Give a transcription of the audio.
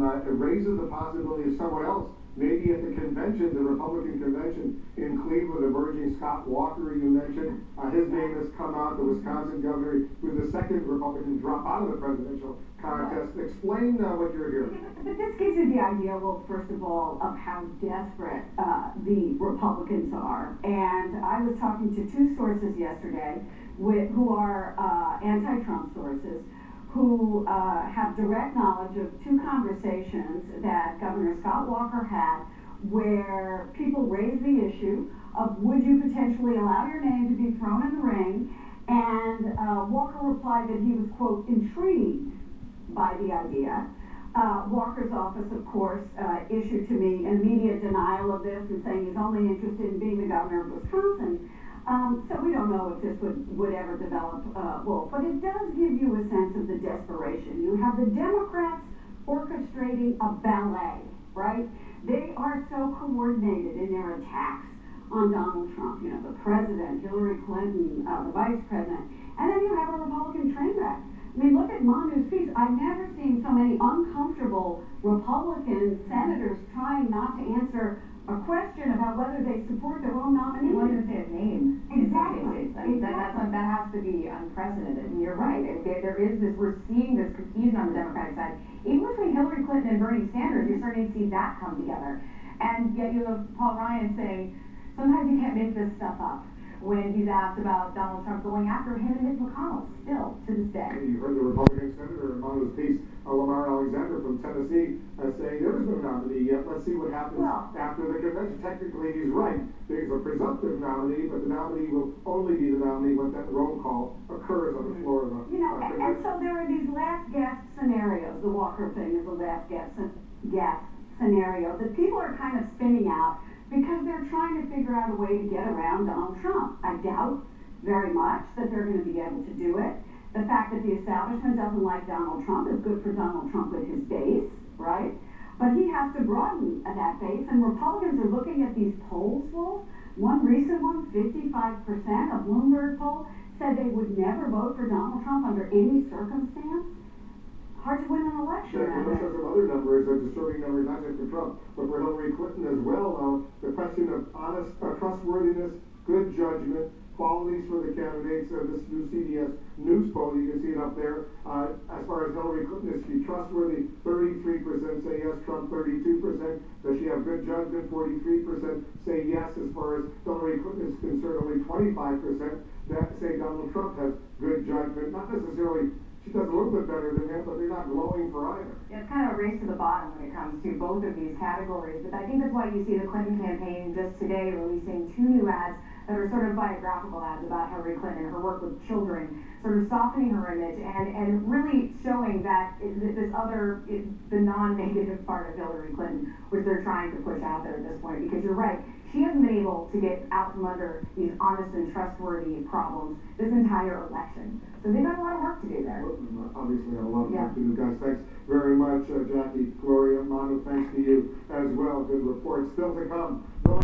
it raises the possibility of someone else. Maybe at the convention, the Republican convention in Cleveland, emerging Scott Walker, you mentioned, his name has come out, the Wisconsin governor, who's the second Republican to drop out of the presidential contest. Explain what you're hearing. But this gives you the idea, well, first of all, of how desperate the Republicans are. And I was talking to two sources yesterday who are anti-Trump sources, who have direct knowledge of two conversations that Governor Scott Walker had where people raised the issue of would you potentially allow your name to be thrown in the ring, and Walker replied that he was, quote, intrigued by the idea. Walker's office, of course, issued to me an immediate denial of this and saying he's only interested in being the governor of Wisconsin. So we don't know if this would ever develop, but it does give you a sense of the desperation. You have the Democrats orchestrating a ballet, right? They are so coordinated in their attacks on Donald Trump, you know, the president, Hillary Clinton, the vice president, and then you have a Republican train wreck. I mean, look at Manu's piece. I've never seen so many uncomfortable Republican senators trying not to answer a question about whether they support their own nominee. You won't even say his name. Exactly. I mean, that has to be unprecedented. And you're right. There is this, we're seeing this confusion on the Democratic side. Even between Hillary Clinton and Bernie Sanders, you're starting to see that come together. And yet you have Paul Ryan saying, sometimes you can't make this stuff up, when he's asked about Donald Trump going after him and Mitch McConnell still to this day. You heard the Republican senator in Manu's piece, Lamar Alexander from Tennessee, saying there is no nominee yet. Let's see what happens after the convention. Technically, he's right. There's a presumptive nominee, but the nominee will only be the nominee when that roll call occurs on the floor of the convention. And so there are these last gasp scenarios. The Walker thing is a last gasp scenario that people are kind of spinning out because they're trying to figure out a way to get around Donald Trump. I doubt very much that they're going to be able to do it. The fact that the establishment doesn't like Donald Trump is good for Donald Trump with his base, right? But he has to broaden that base, and Republicans are looking at these polls, Wolf. One recent one, 55% of Bloomberg poll, said they would never vote for Donald Trump under any circumstance. Hard to win an election. Yeah, let's show some other numbers, disturbing numbers, not just for Trump, but for Hillary Clinton as well. The question of honest, trustworthiness, good judgment, qualities for the candidates. This new CBS News poll, you can see it up there. As far as Hillary Clinton, is she trustworthy? 33% say yes, Trump 32%. Does she have good judgment? 43% say yes. As far as Hillary Clinton is concerned, only 25% that say Donald Trump has good judgment. Not necessarily. She does a little bit better than him, but they're not glowing for either. It's kind of a race to the bottom when it comes to both of these categories. But I think that's why you see the Clinton campaign just today releasing two new ads that are sort of biographical ads about Hillary Clinton, her work with children, sort of softening her image and really showing that this other, the non-negative part of Hillary Clinton, which they're trying to push out there at this point. Because you're right, she hasn't been able to get out from under these honest and trustworthy problems this entire election. So they've got a lot of work to do there. Obviously, a lot of work to do, guys. Thanks very much, Jackie, Gloria, Manu. Thanks to you as well. Good report. Still to come.